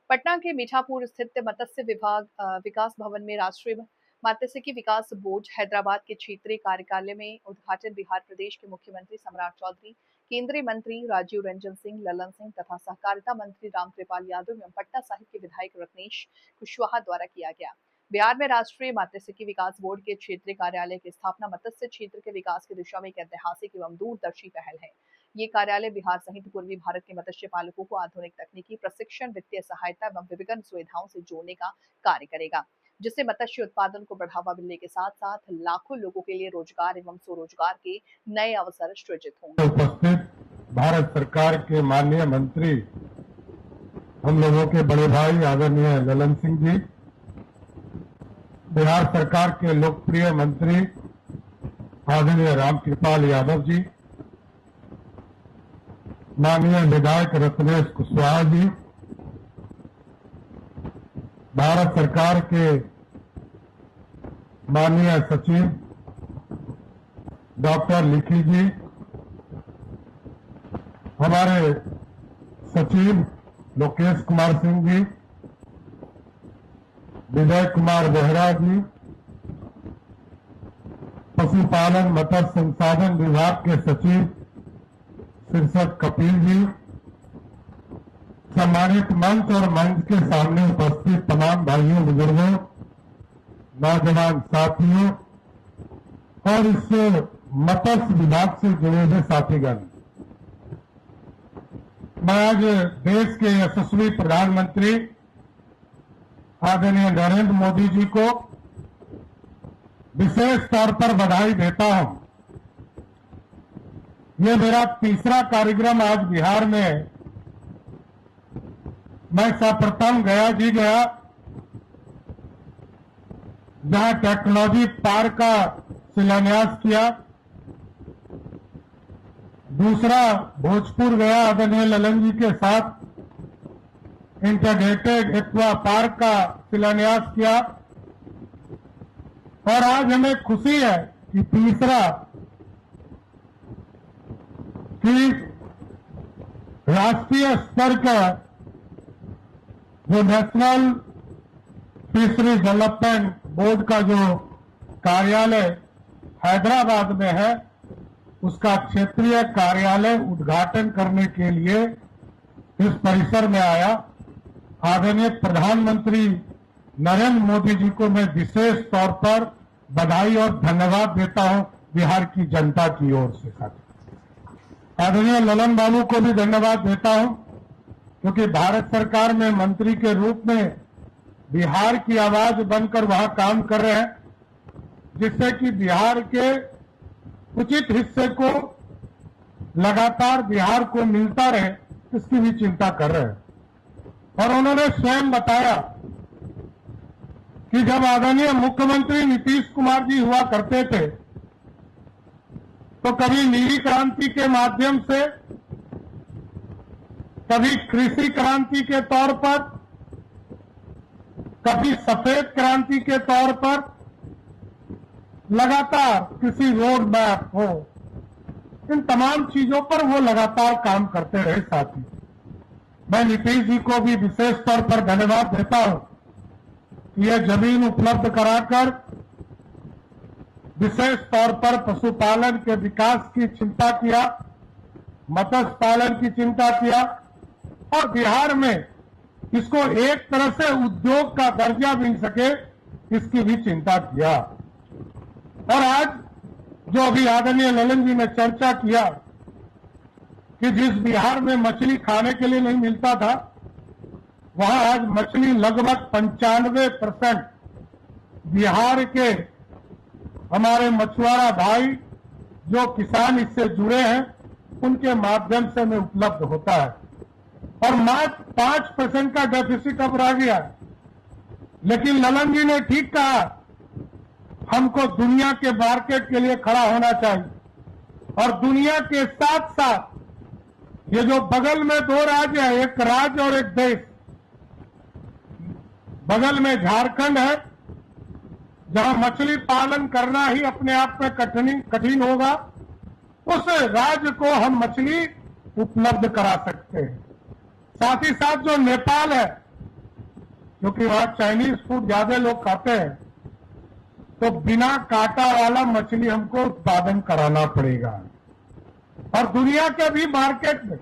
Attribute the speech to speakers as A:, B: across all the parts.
A: पटना के मीठापुर स्थित मत्स्य विभाग विकास भवन में राष्ट्रीय मात्स्यिकी विकास बोर्ड हैदराबाद के क्षेत्रीय कार्यालय में उद्घाटन बिहार प्रदेश के मुख्यमंत्री सम्राट चौधरी, केंद्रीय मंत्री राजीव रंजन सिंह, ललन सिंह तथा सहकारिता मंत्री रामकृपाल यादव एवं पटना साहिब के विधायक रत्नेश कुशवाहा द्वारा किया गया। बिहार में राष्ट्रीय मात्स्यिकी विकास बोर्ड के क्षेत्रीय कार्यालय की स्थापना मत्स्य क्षेत्र के विकास की दिशा में एक ऐतिहासिक एवं दूरदर्शी पहल है। ये कार्यालय बिहार सहित पूर्वी भारत के मत्स्य पालकों को आधुनिक तकनीकी प्रशिक्षण, वित्तीय सहायता एवं विभिन्न सुविधाओं से जोड़ने का कार्य करेगा, जिससे मत्स्य उत्पादन को बढ़ावा मिलने के साथ साथ लाखों लोगों के लिए रोजगार एवं स्वरोजगार के नए अवसर सृजित होंगे।
B: उपस्थित भारत सरकार के माननीय मंत्री, हम लोगों के बड़े भाई आदरणीय ललन सिंह जी, बिहार सरकार के लोकप्रिय मंत्री आदरणीय रामकृपाल यादव जी, माननीय विधायक रत्नेश कुशवाहा जी, भारत सरकार के माननीय सचिव डॉक्टर लिखी जी, हमारे सचिव लोकेश कुमार सिंह जी, विजय कुमार बेहरा जी, पशुपालन मत्स्य संसाधन विभाग के सचिव शीर्षक कपिल जी, सम्मानित मंच और मंच के सामने उपस्थित तमाम भाइयों, बुजुर्गों, नौजवान साथियों और इस मत्स्य विभाग से जुड़े हुए साथीगण, मैं आज देश के यशस्वी प्रधानमंत्री आदरणीय नरेंद्र मोदी जी को विशेष तौर पर बधाई देता हूं। ये मेरा तीसरा कार्यक्रम आज बिहार में। मैं सर्वप्रथम गया जहां टेक्नोलॉजी पार्क का शिलान्यास किया, दूसरा भोजपुर गया आदरणीय ललन जी के साथ इंटीग्रेटेड एक्वा पार्क का शिलान्यास किया, और आज हमें खुशी है कि तीसरा कि राष्ट्रीय स्तर का जो नेशनल फिशरी डेवलपमेंट बोर्ड का जो कार्यालय हैदराबाद में है, उसका क्षेत्रीय कार्यालय उद्घाटन करने के लिए इस परिसर में आया। आदरणीय प्रधानमंत्री नरेंद्र मोदी जी को मैं विशेष तौर पर बधाई और धन्यवाद देता हूं बिहार की जनता की ओर से। आदरणीय ललन बाबू को भी धन्यवाद देता हूं, क्योंकि भारत सरकार में मंत्री के रूप में बिहार की आवाज बनकर वहां काम कर रहे हैं, जिससे कि बिहार के उचित हिस्से को लगातार बिहार को मिलता रहे, इसकी भी चिंता कर रहे हैं। और उन्होंने स्वयं बताया कि जब आदरणीय मुख्यमंत्री नीतीश कुमार जी हुआ करते थे, तो कभी नीली क्रांति के माध्यम से, कभी कृषि क्रांति के तौर पर, कभी सफेद क्रांति के तौर पर लगातार किसी रोड मैप हो, इन तमाम चीजों पर वो लगातार काम करते रहे। साथी, मैं नीतीश जी को भी विशेष तौर पर धन्यवाद देता हूं कि यह जमीन उपलब्ध कराकर विशेष तौर पर पशुपालन के विकास की चिंता किया, मत्स्य पालन की चिंता किया, और बिहार में इसको एक तरह से उद्योग का दर्जा मिल सके, इसकी भी चिंता किया। और आज जो अभी आदरणीय ललन जी ने चर्चा किया कि जिस बिहार में मछली खाने के लिए नहीं मिलता था, वहां आज मछली लगभग 95% बिहार के हमारे मछुआरा भाई जो किसान इससे जुड़े हैं, उनके माध्यम से में उपलब्ध होता है। और मात्र 5% का डेफिसिट अब रह गया। लेकिन ललन जी ने ठीक कहा, हमको दुनिया के मार्केट के लिए खड़ा होना चाहिए। और दुनिया के साथ साथ ये जो बगल में दो राज्य है, एक राज्य और एक देश, बगल में झारखंड है, जहां मछली पालन करना ही अपने आप में कठिन होगा, उस राज्य को हम मछली उपलब्ध करा सकते हैं। साथ ही साथ जो नेपाल है, क्योंकि वहां चाइनीज फूड ज्यादा लोग खाते हैं, तो बिना कांटा वाला मछली हमको उत्पादन कराना पड़ेगा। और दुनिया के भी मार्केट में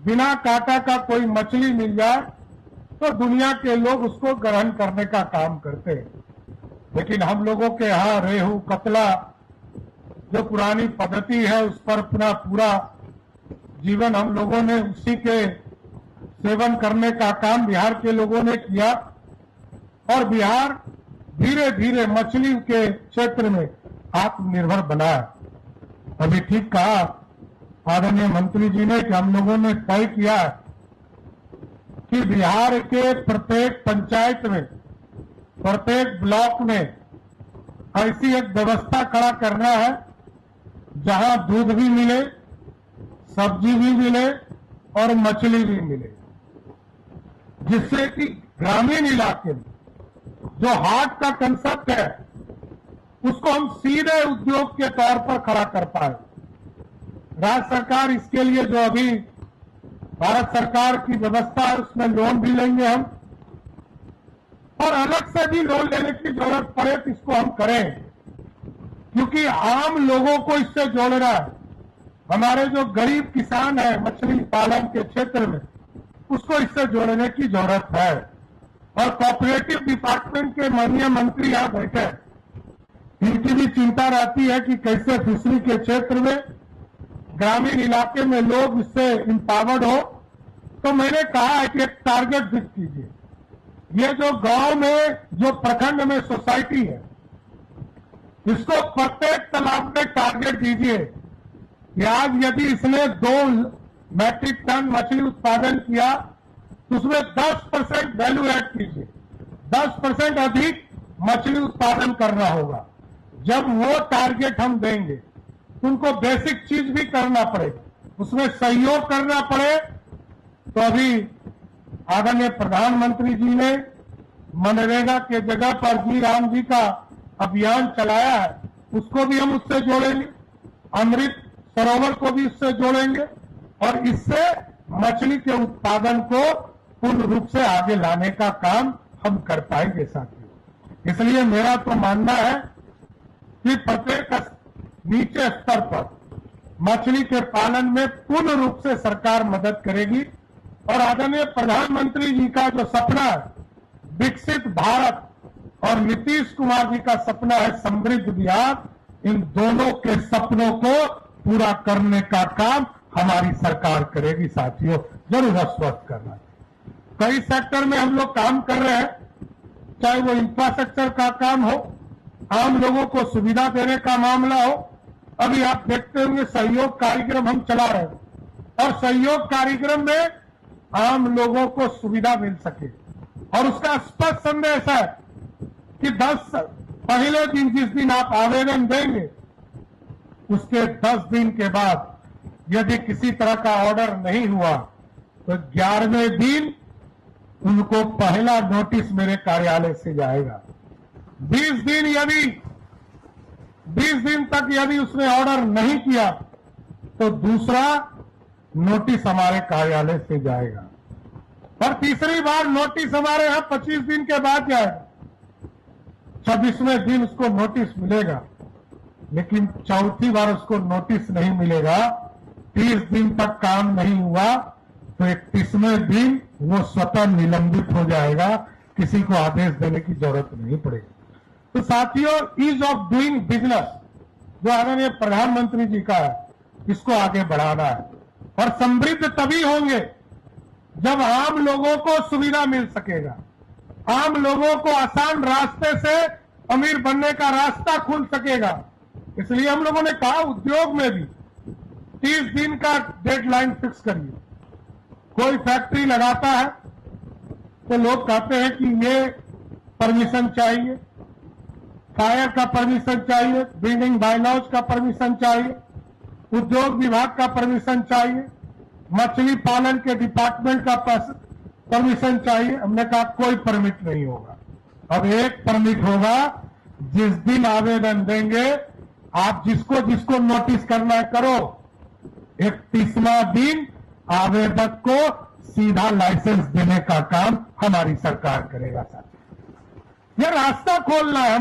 B: बिना कांटा का कोई मछली मिल जाए तो दुनिया के लोग उसको ग्रहण करने का काम करते हैं। लेकिन हम लोगों के यहाँ रेहू, कतला जो पुरानी पद्धति है उस पर अपना पूरा जीवन हम लोगों ने उसी के सेवन करने का काम बिहार के लोगों ने किया। और बिहार धीरे धीरे मछली के क्षेत्र में आत्मनिर्भर बना है। अभी ठीक कहा आदरणीय मंत्री जी ने कि हम लोगों ने तय किया है कि बिहार के प्रत्येक पंचायत में, प्रत्येक ब्लॉक में ऐसी एक व्यवस्था खड़ा करना है जहां दूध भी मिले, सब्जी भी मिले और मछली भी मिले, जिससे कि ग्रामीण इलाके में जो हाट का कंसेप्ट है उसको हम सीधे उद्योग के तौर पर खड़ा कर पाए। राज्य सरकार इसके लिए जो अभी भारत सरकार की व्यवस्था है उसमें लोन भी लेंगे हम, और अलग से भी लोन लेने की जरूरत पड़े तो इसको हम करें, क्योंकि आम लोगों को इससे जोड़ना है। हमारे जो गरीब किसान है मछली पालन के क्षेत्र में, उसको इससे जोड़ने की जरूरत है। और कोऑपरेटिव डिपार्टमेंट के माननीय मंत्री यहां बैठे हैं, इनकी भी चिंता रहती है कि कैसे फिशरी के क्षेत्र में ग्रामीण इलाके में लोग इससे इंपावर्ड हो। तो मैंने कहा है कि एक टारगेट फिक्स कीजिए। ये जो गांव में, जो प्रखंड में सोसाइटी है, इसको प्रत्येक तालाब में टारगेट दीजिए कि आज यदि इसने 2 मैट्रिक टन मछली उत्पादन किया तो उसमें 10% वैल्यू ऐड कीजिए, 10% अधिक मछली उत्पादन करना होगा। जब वो टारगेट हम देंगे तो उनको बेसिक चीज भी करना पड़ेगा, उसमें सहयोग करना पड़े। तो अभी आदरणीय प्रधानमंत्री जी ने मनरेगा के जगह पर जी राम जी का अभियान चलाया है, उसको भी हम उससे जोड़ेंगे, अमृत सरोवर को भी इससे जोड़ेंगे और इससे मछली के उत्पादन को पूर्ण रूप से आगे लाने का काम हम कर पाएंगे साथियों। इसलिए मेरा तो मानना है कि प्रत्येक नीचे स्तर पर मछली के पालन में पूर्ण रूप से सरकार मदद करेगी। और आदरणीय प्रधानमंत्री जी का जो सपना है विकसित भारत और नीतीश कुमार जी का सपना है समृद्ध बिहार, इन दोनों के सपनों को पूरा करने का काम हमारी सरकार करेगी साथियों। जरूर आश्वस्त करना, कई सेक्टर में हम लोग काम कर रहे हैं, चाहे वो इंफ्रास्ट्रक्चर का काम हो, आम लोगों को सुविधा देने का मामला हो। अभी आप देखते होंगे सहयोग कार्यक्रम हम चला रहे हैं और सहयोग कार्यक्रम में आम लोगों को सुविधा मिल सके। और उसका स्पष्ट संदेश है कि 10 पहले दिन जिस दिन आप आवेदन देंगे उसके 10 दिन के बाद यदि किसी तरह का ऑर्डर नहीं हुआ तो 11वें दिन उनको पहला नोटिस मेरे कार्यालय से जाएगा। 20 दिन तक यदि उसने ऑर्डर नहीं किया तो दूसरा नोटिस हमारे कार्यालय से जाएगा और तीसरी बार नोटिस हमारे यहां 25 दिन के बाद जाएगा। 26वें दिन उसको नोटिस मिलेगा, लेकिन चौथी बार उसको नोटिस नहीं मिलेगा। 30 दिन तक काम नहीं हुआ तो 31वें दिन वो स्वतः निलंबित हो जाएगा, किसी को आदेश देने की जरूरत नहीं पड़ेगी। तो साथियों, ईज ऑफ डूइंग बिजनेस जो आदरणीय प्रधानमंत्री जी का है, इसको आगे बढ़ाना है। और समृद्ध तभी होंगे जब आम लोगों को सुविधा मिल सकेगा, आम लोगों को आसान रास्ते से अमीर बनने का रास्ता खुल सकेगा। इसलिए हम लोगों ने कहा उद्योग में भी 30 दिन का डेडलाइन फिक्स करिए। कोई फैक्ट्री लगाता है तो लोग कहते हैं कि ये परमिशन चाहिए, फायर का परमिशन चाहिए, बिल्डिंग बायलॉज का परमिशन चाहिए, उद्योग विभाग का परमिशन चाहिए, मछली पालन के डिपार्टमेंट का परमिशन चाहिए। हमने कहा कोई परमिट नहीं होगा, अब एक परमिट होगा। जिस दिन आवेदन देंगे आप जिसको जिसको नोटिस करना है करो, 31वां दिन आवेदक को सीधा लाइसेंस देने का काम हमारी सरकार करेगा साथियों। यह रास्ता खोलना है।